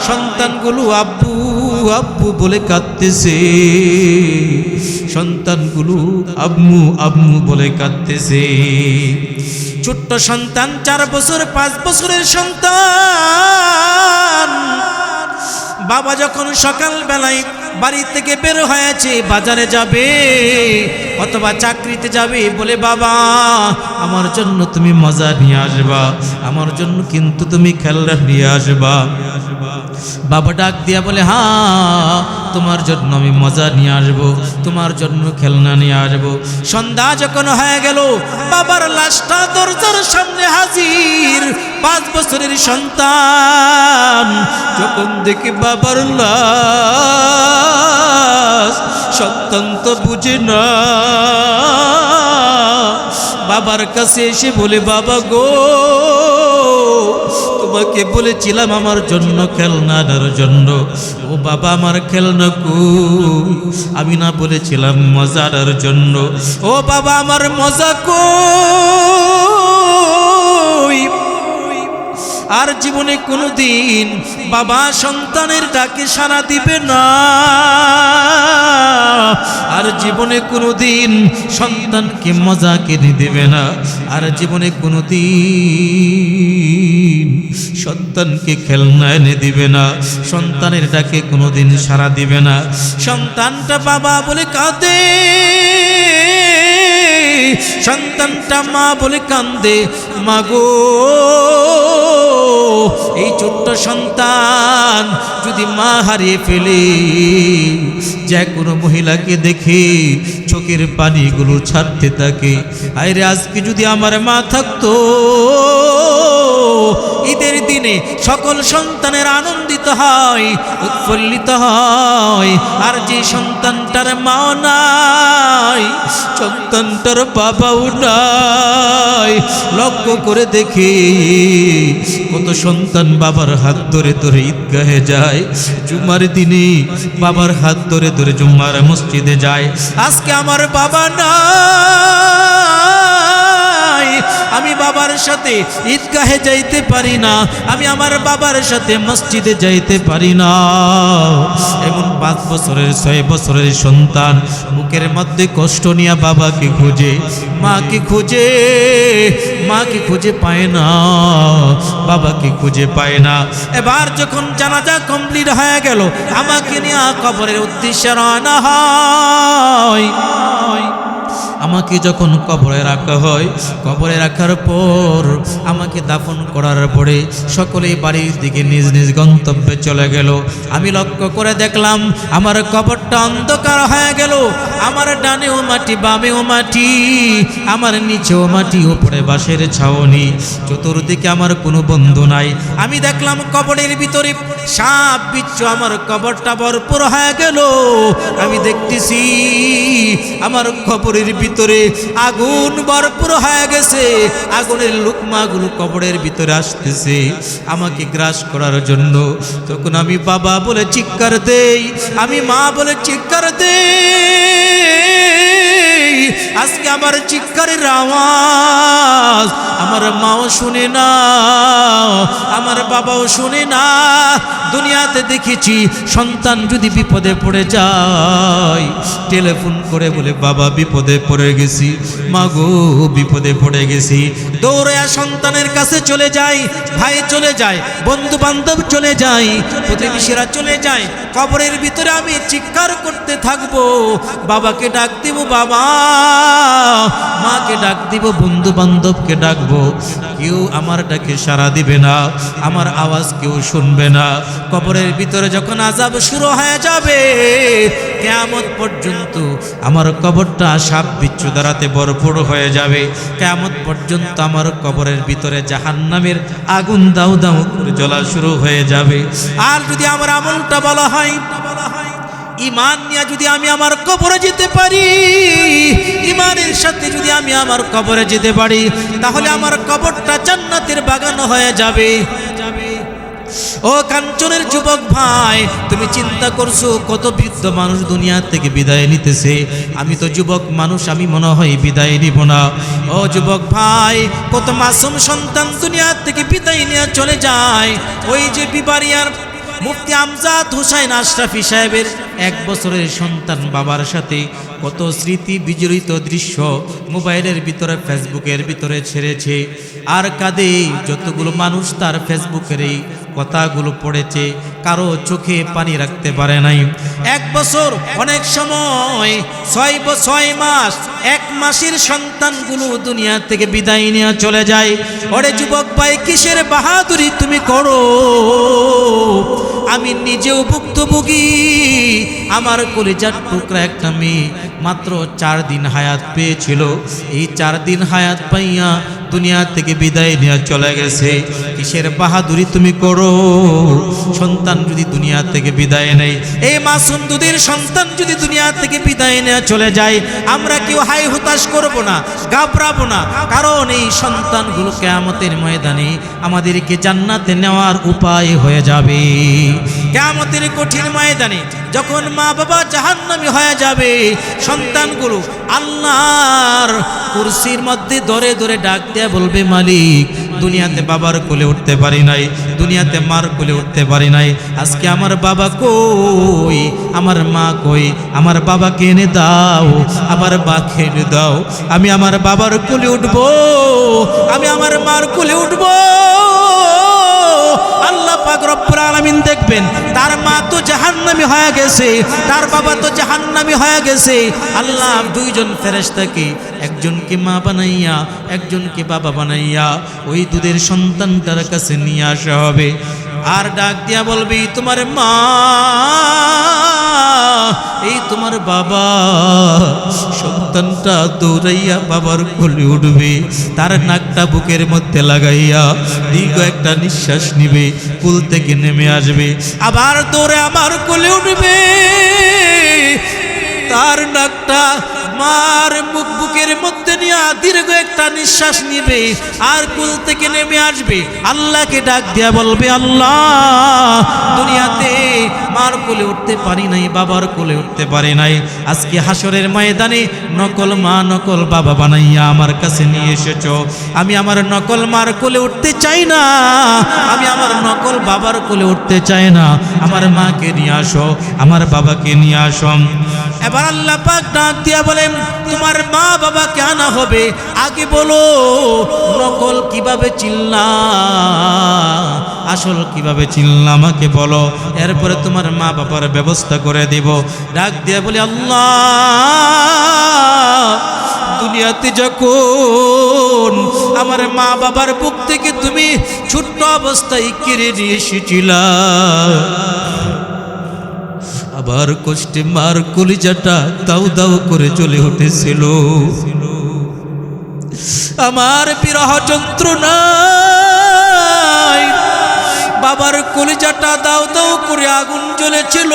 সন্তানগুলো আব্বু আব্বু বলে কাঁদতেছে, সন্তানগুলো আম্মু আম্মু বলে কাঁদতেছে। ছোট্ট সন্তান, 4 বছর 5 বছরের সন্তান। বাবা যখন সকাল বেলায় বাড়ি থেকে বের হয়েছে, বাজারে যাবে অথবা চাকরিতে যাবে, বলে বাবা আমার জন্য তুমি মজা নিয়ে আসবা, আমার জন্য কিন্তু তুমি খেলনা নিয়ে আসবা। বাবা ডাক দিয়া বলে হ্যাঁ তোমার জন্য আমি মজা নিয়ে আসবো, তোমার জন্য খেলনা নিয়ে আসবো। সন্ধ্যা যখন হয়ে গেল, বাবার লাশটা দরজার সামনে হাজির। 5 বছরের সন্তান যখন দেখে বাবার লাশ, সন্তান তো বুঝে না, বাবার কাছে এসে বলে বাবা গো তোমাকে বলেছিলাম আমার জন্য খেলনা আনার জন্য, ও বাবা আমার খেলনা কই? আমি না বলেছিলাম মজা আনার জন্য, ও বাবা আমার মজা কই? আর জীবনে কোনোদিন বাবা সন্তানের ডাকে সাড়া দিবে না, আর জীবনে কোনোদিন সন্তানকে মজা কিনে দেবে না, আর জীবনে কোনোদিন সন্তানকে খেলনা এনে দিবে না, সন্তানের ডাকে কোনোদিন সাড়া দিবে না। সন্তানটা বাবা বলে কাঁদে, সন্তানটা মা বলে কান্দে। মাগো এই ছোট্ট সন্তান যদি মা হারিয়ে ফেলে, যে কোনো মহিলাকে দেখে চোখের পানিগুলো ছাড়তে থাকে। আরে আজকে যদি আমার মা থাকতো, ঈদের দিনে সকল সন্তানের আনন্দিত হয়, উৎফুল্লিত হয়। আর যে সন্তানটার মা নাই, সন্তানটার বাবাও নাই, লক্ষ্য করে দেখে কত সন্তান বাবার হাত ধরে ধরে ঈদগাহে যায়, জুমার দিনে বাবার হাত ধরে ধরে জুম্মার মসজিদে যায়। আজকে আমার বাবা নাই, আমি বাবার সাথে ঈদগাহে যাইতে পারি না, আমি আমার বাবার সাথে মসজিদে যাইতে পারি না। এমন 5 বছরের 6 বছরের সন্তান বুকের মধ্যে কষ্ট নিয়ে বাবাকে খুঁজে, মাকে খুঁজে, মাকে খুঁজে পায় না, বাবাকে খুঁজে পায় না। এবার যখন জানাজা কমপ্লিট হয়ে গেল, আমাকে নিয়ে কবরের উদ্দেশ্যে রওনা হয়। আমাকে যখন কবরে রাখা হয়, কবরে রাখার পর আমাকে দাফন করার পরে সকলেই বাড়ির দিকে নিজ নিজ গন্তব্যে চলে গেল। আমি লক্ষ্য করে দেখলাম আমার কবরটা অন্ধকার হয়ে গেল। আমার ডানেও মাটি, বামেও মাটি, আমার নিচেও মাটি, উপরে বাঁশের ছাউনি, চতুর্দিকে আমার কোনো বন্ধু নাই। আমি দেখলাম কবরের ভিতরে সাপ বিচ্ছু, আমার কবরটা ভরপুর হয়ে গেল। আমি দেখতেছি আমার কবরের ভিতরে আগুন ভরপুর হয়ে গেছে, আগুনের লুকমাগুলো কবরের ভিতরে আসতেছে আমাকে গ্রাস করার জন্য। তখন আমি বাবা বলে চিৎকার দেই, আমি মা বলে চিৎকার দেই, আজকে আমার চিৎকারের আওয়াজ আমার মাও শুনে না, আমার বাবাও শুনে না। দুনিয়াতে দেখেছি সন্তান যদি বিপদে পড়ে যায় টেলিফোন করে বলে বাবা বিপদে পড়ে গেছি, মা গো বিপদে পড়ে গেছি, দৌড়ে সন্তানের কাছে চলে যায়, ভাই চলে যায়, বন্ধু বান্ধব চলে যায়, প্রতিবেশীরা চলে যায়। কবরের ভিতরে আমি চিৎকার করতে থাকবো, বাবাকে ডাক দিব বাবা, মাকে ডাক দিব, বন্ধু বান্ধবকে ডাকবো, কেউ আমার ডাকে সাড়া দিবে না, আমার আওয়াজ কেউ শুনবে না। কবরের ভিতরে যখন আযাব শুরু হয়ে যাবে কিয়ামত পর্যন্ত আমার কবরটা সাপ বিচ্ছু দ্বারাতে ভরপুর হয়ে যাবে। কিয়ামত পর্যন্ত আমার কবরের ভিতরে জাহান্নামের আগুন দাউ দাউ করে জ্বলা শুরু হয়ে যাবে। আর যদি আমার আমলটা বলা হয় ঈমান নিয়ে যদি আমি আমার কবরে যেতে পারি, ঈমানের সাথে যদি আমি আমার কবরে যেতে পারি, তাহলে আমার কবরটা জান্নাতের বাগান হয়ে যাবে। ও কাঞ্চনের যুবক ভাই, তুমি চিন্তা করছো কত বৃদ্ধ মানুষ দুনিয়া থেকে বিদায় নিতেছে, আমি তো যুবক মানুষ, আমি মনে হয় বিদায় নিব না। ও যুবক ভাই, কত মাসুম সন্তান দুনিয়া থেকে বিদায় নিয়ে চলে যায়। ওই যে বিবারিয়ার মুফতি আমজাদ হুসাইন আশরাফি সাহেবের 1 বছরের সন্তান বাবার সাথে কত স্মৃতি বিজড়িত দৃশ্য মোবাইলের ভিতরে, ফেসবুকের ভিতরে ছেড়েছে। আর কাঁদে যতগুলো মানুষ তার ফেসবুকের এই কথাগুলো পড়েছে, কারো চোখে পানি রাখতে পারে নাই। 1 বছর, অনেক সময় 6 মাস, 1 মাসের সন্তানগুলো দুনিয়া থেকে বিদায় নিয়ে চলে যায়। ওরে যুবক ভাই, কিসের বাহাদুরি তুমি করো? আমি নিজেও ভুক্তভোগী। আমার কলিজার টুকরা একটা মেয়ে মাত্র 4 দিন হায়াত পেয়েছিল, এই 4 দিন হায়াত পাইয়া দুনিয়া থেকে বিদায় নিয়ে চলে গেছে। কিসের বাহাদুরি তুমি করো? সন্তান যদি দুনিয়া থেকে বিদায় নেয়, এই মাসুম দুধের সন্তান যদি দুনিয়া থেকে বিদায় নিয়ে চলে যায়, আমরা কেউ হাই হতাশ করব না, ঘাবড়াবো না, কারণ এই সন্তানগুলো কিয়ামতের ময়দানে আমাদেরকে জান্নাতে নেওয়ার উপায় হয়ে যাবে। কিয়ামতের কঠিন ময়দানে যখন মা বাবা জাহান্নামী হয়ে যাবে, সন্তানগুলো আল্লাহর কুরসির মধ্যে ধরে ধরে ডাক দিয়ে বলবে, মালিক দুনিয়াতে বাবার কোলে উঠতে পারি নাই, দুনিয়াতে মার কোলে উঠতে পারি নাই, আজকে আমার বাবা কই, আমার মা কই, আমার বাবাকে এনে দাও, আমার মাকে এনে দাও, আমি আমার বাবার কোলে উঠবো, আমি আমার মার কোলে উঠবো। আল্লাহ পাক রব্বুল আলামিন দেখবেন তার মা তো জাহান্নামী হয়ে গেছে, তার বাবা তো জাহান্নামী হয়ে গেছে। আল্লাহ 2 জন ফেরেশতাকে, একজনকে মা বানাইয়া একজনকে বাবা বানাইয়া ওই দুধের সন্তানটার কাছে নিয়ে আসা হবে। আর ডাক দিয়া বলবে, তোমার মা, এই তোমার বাবা। সন্তানটা দৌড়াইয়া বাবার কোলে উঠবে, তার নাকটা বুকের মধ্যে লাগাইয়া দীর্ঘ একটা নিঃশ্বাস নিবে, কুল থেকে নেমে আসবে, আবার দৌড়ে আমার কোলে উঠবে, তার নাকটা মার বুকের মধ্যে নিয়ে দীর্ঘ একটা নিঃশ্বাস নিবে, আর কুল থেকে নেমে আসবে, আল্লাহকে ডাক দিয়া বলবে, আল্লাহ দুনিয়াতে মার কোলে উঠতে পারি নাই, বাবার কোলে উঠতে পারি নাই, আজকে হাসরের ময়দানে নকল মা নকল বাবা বানাইয়া আমার কাছে নিয়ে এসেছো, আমি আমার নকল মার কোলে উঠতে চাই না, আমি আমার নকল বাবার কোলে উঠতে চাই না, আমার মাকে নিয়ে আসো, আমার বাবাকে নিয়ে আসো। এবার আল্লাহ পাক ডাক দিয়া বলেন, তোমার মা বাবাকে আনা হবে, আগে বলো নকল কিভাবে চিল্লা, আসল কিভাবে চিল্লা আমাকে বলো, এরপরে তোমার মা বাবার ব্যবস্থা করে দিব। ডাক দিয়া বলে, আল্লাহ দুনিয়াতে যখন আমার মা বাবার বুক থেকে তুমি ছোট্ট অবস্থায় কেড়ে নিয়ে এসেছিলা, আবার কষ্টে মার কলিজাটা দাউ দাউ করে চলে উঠেছিল, আমার বিরহ যন্ত্রণায় বাবার কলিজাটা দাউ দাউ করে আগুন জ্বলেছিল,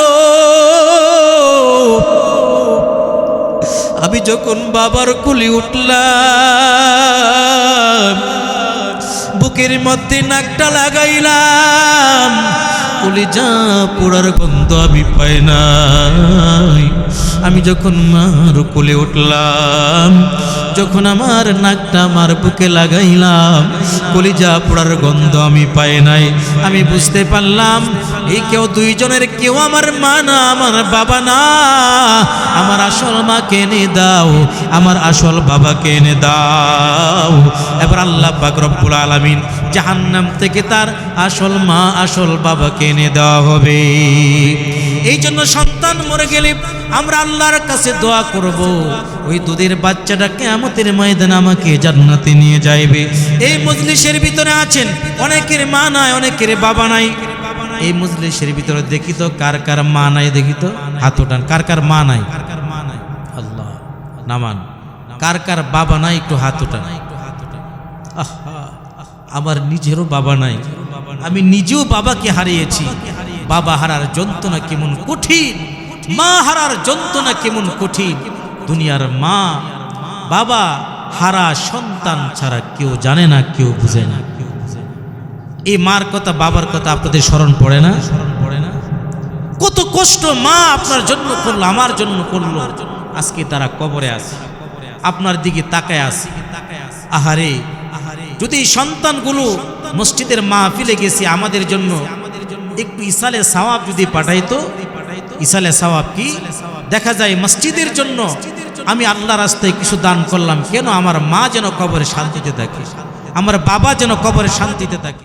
আমি যখন বাবার কোলে উঠলাম, বুকের মধ্যে নাকটা লাগাইলাম, কলিজা পোড়ার গন্ধ আমি পাই নাই, আমি যখন মার কোলে উঠলাম, যখন আমার নাকটা আমার বুকে লাগাইলাম, কলিজা পোড়ার গন্ধ আমি পাই নাই। আমি বুঝতে পারলাম এই কেউ দুইজনের কেউ আমার মা না, আমার বাবা না। আমার আসল মাকে এনে দাও, আমার আসল বাবাকে এনে দাও। এবার আল্লাহ পাক রব্বুল আলামিন জাহান্নাম থেকে তার আসল মা আসল বাবাকে এনে দেওয়া হবে। এই জন্য সন্তান মরে গেলে আমরা আল্লাহর কাছে দোয়া করব, ওই দুধের বাচ্চাটা কিয়ামতের ময়দানে আমাকে জান্নাতে নিয়ে যাইবে। এই মজলিসের ভিতরে আছেন অনেকের মা নাই, অনেকের বাবা নাই। এই মজলিসের ভিতরে দেখি তো কার কার মা নাই, দেখি তো হাত ওঠান। কার কার মা নাই? আল্লাহ নামান। কার কার বাবা নাই একটু হাত ওঠান। আহা, আমার নিজেরও বাবা নাই, আমি নিজেও বাবাকে হারিয়েছি। বাবা হারার যন্ত্রণা কেমন কঠিন, মা হারার যন্ত্রণা কেমন কঠিন। দুনিয়ার মা বাবা হারা সন্তান ছাড়া কেউ জানে না, কেউ বুঝে না। এই মার কথা বাবার কথা আপনাদের স্মরণ পড়ে না? কত কষ্ট মা আপনার জন্য করলো, আমার জন্য করলো। আজকে তারা কবরে আছে, আপনার দিকে তাকায় আছে। আহারে, যদি সন্তানগুলো মসজিদের মাহফিলে গেছে আমাদের জন্য একটু ইসালে সওয়াব যদি পাঠাইতো। ইসালে সওয়াব কি? দেখা যায় মসজিদের জন্য আমি আল্লাহর রাস্তায় কিছু দান করলাম, কেন? আমার মা যেন কবরে শান্তিতে থাকে, আমার বাবা যেন কবরে শান্তিতে থাকে।